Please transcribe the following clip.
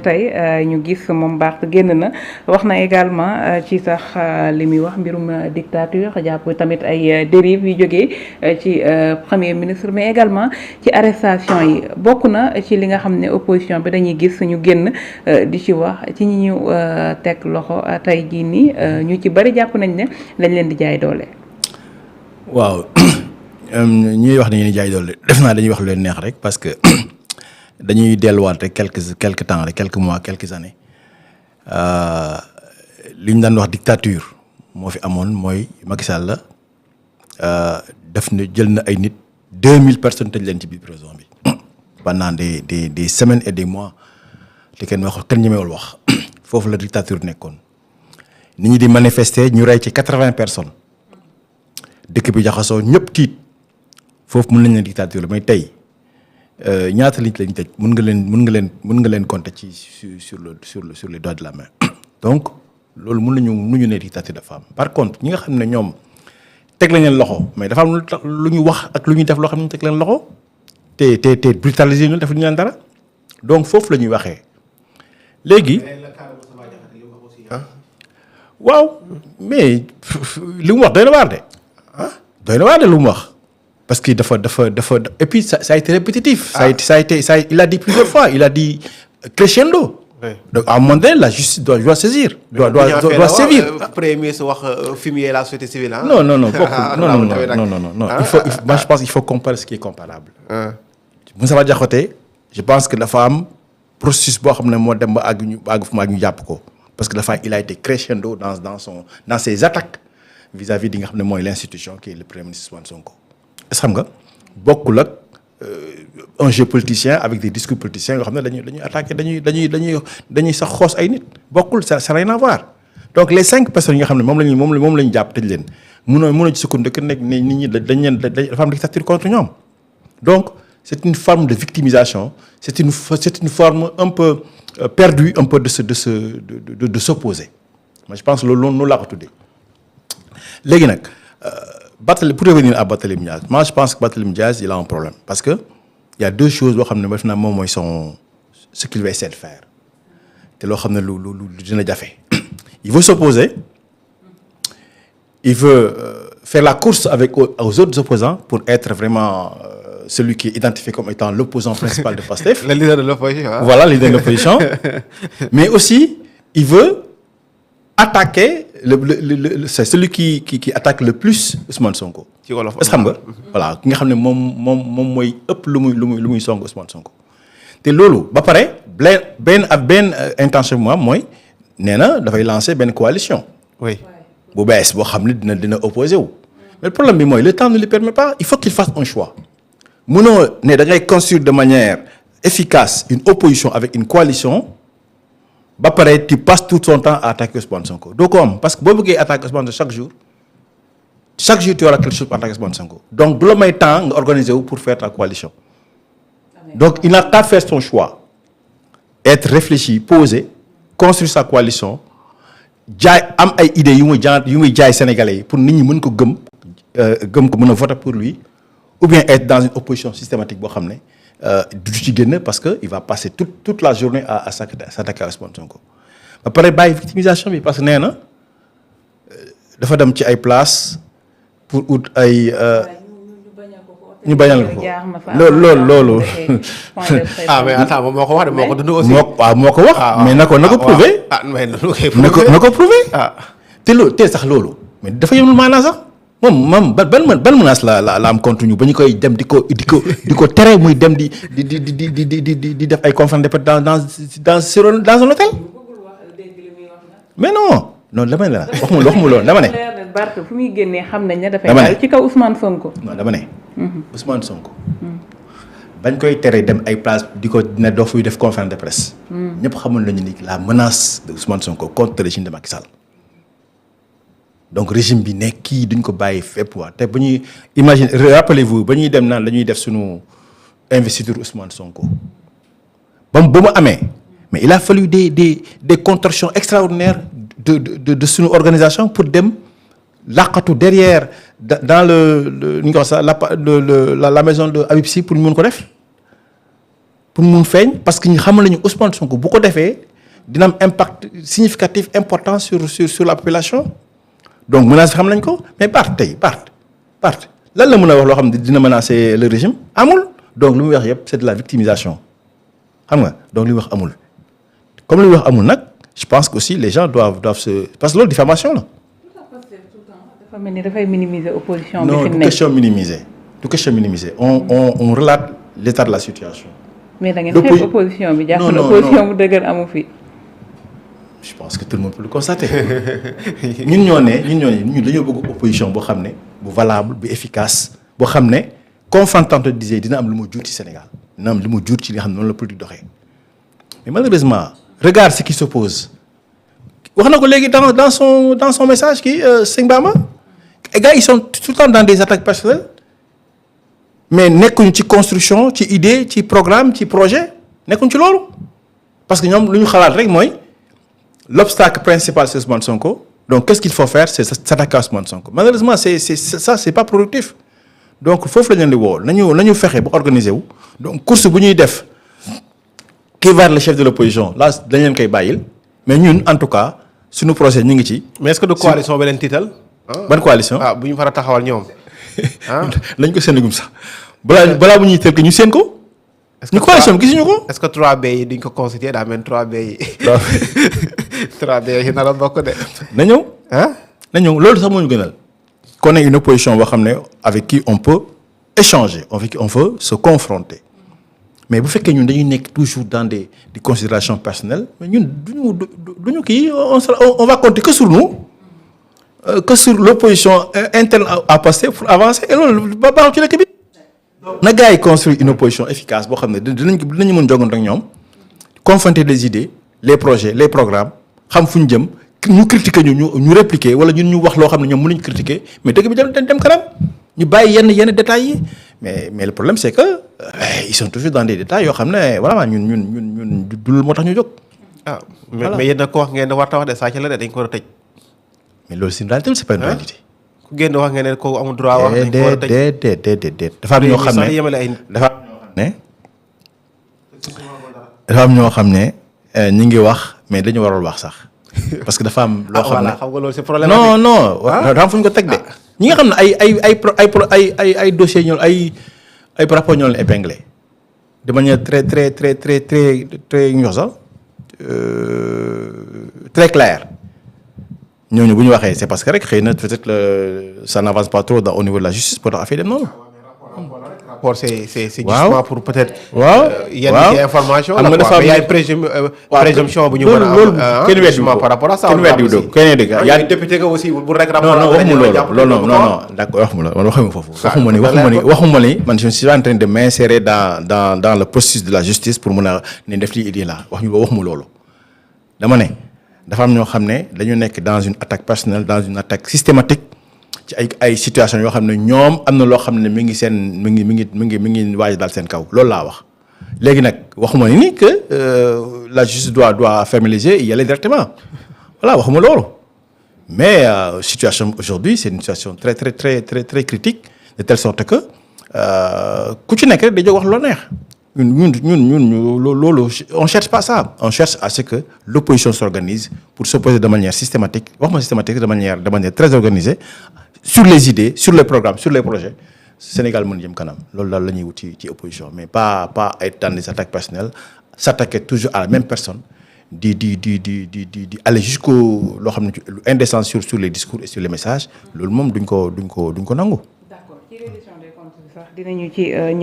tey ñu gis moom Barth génn na wax na également ci sax li muy wax mbirum dictature jàpp tamit ay dérives yu jógee ci premier ministre mais également ci arrestation yi bokk na ci li nga xam ne opposition bi dañuy gis ñu génn di ci wax ci ñi ñu teg loxo tey jii nii ñu ci bari jàpp nañ ne dañ leen di jaay doole. waaw ñuy wax ne ñu jaay doole def naa dañuy wax lu leen neex rek parce que dañuy delluwaat rek quelques temps rek quelques mois quelques années li ñu daan wax dictature moo fi amoon mooy Macky Sall la def na jël na ay nit 2000 personnes tëj leen ci biir prison bi pendant des semaines et des mois te kenn ñemewul wax foofu la dictature nekkoon nit ñi di manifester ñu rey ci 80 personnes dëkk bi jaxasoo ñëpp tiit foofu mën nañ leen dictature mais tey ñaata nit lañ tëj mën nga leen compter ci sur les doigts de la main donc loolu mën ñu ne dictature de femme par contre ñi nga xam ne ñoom teg lañ leen loxo mais dafa am lu ñu wax ak lu ñuy def loo xam ne teg leen loxo te brutaliser ñu def ñu leen dara donc foofu la ñuy waxee léegi. waaw mais li mu wax doy na waar de doy na waar de lu mu wax parce que dafa et puis ça a été répétitif. Il a dit plusieurs fois il a dit crescendo. Oui. Donc à un moment donné la justice doit saisir. doit sévir. Premier ministre wax fumier la société civile ah. non non il faut moi je pense qu'il faut comparer ce qui est comparable. Moustapha Diakhaté je pense que dafa am processus boo xam ne moo dem ba àgg ñu jàpp ko parce que il a été crescendo dans ses attaques vis-à-vis di nga xam ne mooy l'institution qui est le premier ministre Ousmane Sonko. est-ce xam nga bokkul ak un jeu politicien avec des discours politiciens yoo xam ne dañuy attaquer dañuy sax xoos ay nit bokkul ça n'a rien à voir donc les 5 personnes yi nga xam ne moom la ñu jàpp tëj leen mënoo ci sukkandiku nekk ne nit ñi dafa am dictature contre ñoom donc c'est une forme de victimisation c'est une forme un peu perdue un peu de s'opposer moi je pense loolu noonu laa ko tuddee léegi nag pour revenir à Barthélémy Dias moi je pense que Barthélémy Dias il a un problème parce que il y a 2 choses boo xam ne def na moom mooy ce qu'il va essayer de faire te loo xam ne lu dina jafe il veut s'opposer il veut faire la course aux autres opposants pour être vraiment celui qui est identifié comme étant l'opposant principal de Pastef. Le leader de l'opposition. Hein? Voilà, le leader de l'opposition. Mais aussi, il veut attaquer c'est celui qui attaque le plus Ousmane Sonko. ci wolof est-ce que xam nga. voilà ki nga xam ne moom mooy ëpp lu muy song Ousmane Sonko. te loolu ba pare benn intention bi mooy nee na dafay lancer benn coalition. oui bu bees boo xam ne dina opposé wu. mais le problème bi mooy le temps ne lui permet pas il faut qu'il fasse un choix. mënoo ne da ngay construire de manière efficace une opposition avec une coalition ba pare tu passes tout ton temps à attaquer Ousmane Sonko doo ko am parce que boo bëggee attaquer Ousmane Sonko chaque jour tu auras quelque chose pour attaquer Ousmane Sonko donc du la may temps nga organiser wu pour faire ta coalition. donc il n'a qu'à faire son choix être réfléchi poser construire sa coalition jaay am ay idées yu muy jaay Sénégalais yi pour nit ñi mën ko gëm ko mën a voter pour lui. ou bien être dans une opposition systématique boo xam ne du ci génn parce que il va passer toute la journée à s'attaquer à Ousmane Sonko ba pare bàyyi victimisation bi parce que nee na dafa dem ci ay place pour ut ay ñu bañal ko loolu mais attends moom moo ko wax de moo ko dund aussi moo ko wax mais na ko prouver na ko prouver te sax loolu mais dafa yemul maanaa sax moom ban menace la am contre ñu ba ñu koy dem di ko tere muy dem di def ay conférence de presse dans un hôtel. mais non dama ne la waxuma loolu dama ne. Barth fu muy génnee xam nañ ne dafay daal ci kaw Ousmane Sonko. non dama ne. Ousmane Sonko. bañ koy tere dem ay place di ko ne doo fuy def conférence de presse. ñëpp xamoon nañu ni la menace de Ousmane Sonko contre le régime de Macky Sall. donc régime bi nekk kii duñ ko bàyyi fépp waa te ba ñuy imagine rappelez-vous ba ñuy dem naan dañuy def sunu investiture Ousmane Sonko ba mu amee mais il a fallu des contractions extraordinaires de sunu organisation pour dem laqatu derrière dans la maison de Habib Sy pour ñu mën ko def pour mun feeñ parce que ñu xamal nañu Ousmane Sonko bu ko defee dina am impact significatif important sur la population donc menace xam nañ ko mais Barth lan la mën a wax loo xam ne dina menacer le régime amul donc lu muy wax yëpp c'est de la victimisation xam nga donc li muy wax amul comme li muy wax amul nag je pense que aussi les gens doivent se parce que loolu diffamation la. dafa mel ni dafay minimiser opposition bi. non du question minimiser on relate l'état de la situation. mais da ngeen xeeb opposition bi jàpp na opposition bu dëgër amu fi. je pense que tout le monde peut le constater ñun dañoo bëgg opposition boo xam ne bu valable bu efficace boo xam ne confrontante disait dina am lu mu jur ci Sénégal dina am lu mu jur ci li nga xam ne noonu la politique doxee mais malheureusement regarde ce qui s'oppose wax na ko léegi dans son message kii Sëñ Bamba les gars ils sont tout le temps dans des attaques personnelles mais nekkuñu ci construction ci idée ci programme ci projet nekkuñu ci loolu parce que ñoom lu ñu xalaat rek mooy l'obstacle principal c'est Ousmane Sonko donc qu'est-ce qu'il faut faire c'est s'attaquer à Ousmane Sonko malheureusement c'est pas productif donc foofu la ñu leen di woo nañu fexe ba organiser wu donc course bu ñuy def qui va être le chef de l'opposition là dañ leen koy bàyyil mais ñun en tout cas suñu projet ñu ngi ci. mais est-ce que de coalition bi leen tiital. ban coalition bu ñu far a taxawal ñoom. lañ ko séenagum sax balaa bu ñuy tël que ñu seen ko. est-ce que ñu coalition bi gisuñu ko. est-ce que 3B yi duñ ko considérer daa mel 3B yi. 3B yi nar a bokk de. na ñëw loolu sax moo ñu gënal. qu'on ait une opposition boo xam ne avec qui on peut échanger avec qui on peut se confronter mais bu fekkee ñun dañuy nekk toujours dans des considérations personnelles mais ñun duñu kii on va compter que sur nous que sur l'opposition interne à passer pour avancer et loolu ba baaxul ci dëkk bi. na gars yi construire une opposition efficace boo xam ne dinañu mën jogante ak ñoom confronter les idées les projets les programmes xam fu ñu jëm ñu critiquer ñu répliquer wala ñun ñu wax loo xam ne ñoom mënuñu critiquer mais dëkk bi dem kanam ñu bàyyi yenn détails yi mais le problème c'est que ils sont toujours dans des détails yoo xam ne vraiment ñun dul moo tax ñu jóg. mais yéen a ko wax ngeen ne war ta wax de sàcc la de dañ ko war a tëj. mais loolu c'est une réalité c'est pas une réalité. ku génn wax ngeen ne ko amul droit wax dañ ko war a tëj déedéet dafa am ñoo xam ne ñi ngi wax mais dañu warul wax sax parce que dafa am loo xam ne xam nga loolu c'est problème. non dafa am fu ñu ko teg de ñi nga xam ne ay dossiers ñoom ay rapport ñoo leen épinglé de manière très très très très très très ñu wax sax très claire ñooñu bu ñu waxee c'est parce que rek xëy na peut-être ça n'avance pas trop au niveau de la justice pour tax affaire dem noonu. rapport c'est justement pour peut-être. yenn ci information am nga dafa y a une présomption bu ñu mën a am kenn weddi justement par rapport à ça. kenn weddi kenn dégg y a député que aussi bu rek rapport non d'accord waxuma foofu waxuma ni man je suis en train de m'insérer dans le processus de la justice pour mën a ne def lii idée là waxuma loolu dama ne dafa am ñoo xam ne dañu nekk dans une attaque personnelle dans une attaque systématique ci ay situation yoo xam ne ñoom am na loo xam ne mi ngi waaj daal seen kaw loolu laa wax léegi nag waxuma ni que la justice doit fermer les yeux et y aller directement voilà waxuma loolu mais situation aujourd'hui c'est une situation très très très très très critique de telle sorte que ku ci nekk rek day jóg wax loo neex ñun loolu on cherche pas ça on cherche à ce que l'opposition s'organise pour s'opposer de manière systématique waxuma systématique de manière très organisée sur les idées sur les programmes sur les projets Sénégal mën jëm kanam loolu daal la ñuy wut ci opposition mais pas être dans des attaques personnelles s'attaquer toujours à la même personne di aller jusqu'au loo xam ne indécent sur les discours et sur les messages loolu moom duñ ko nangu. D'accord ci reddition des comptes sax dinañu ci ñëw.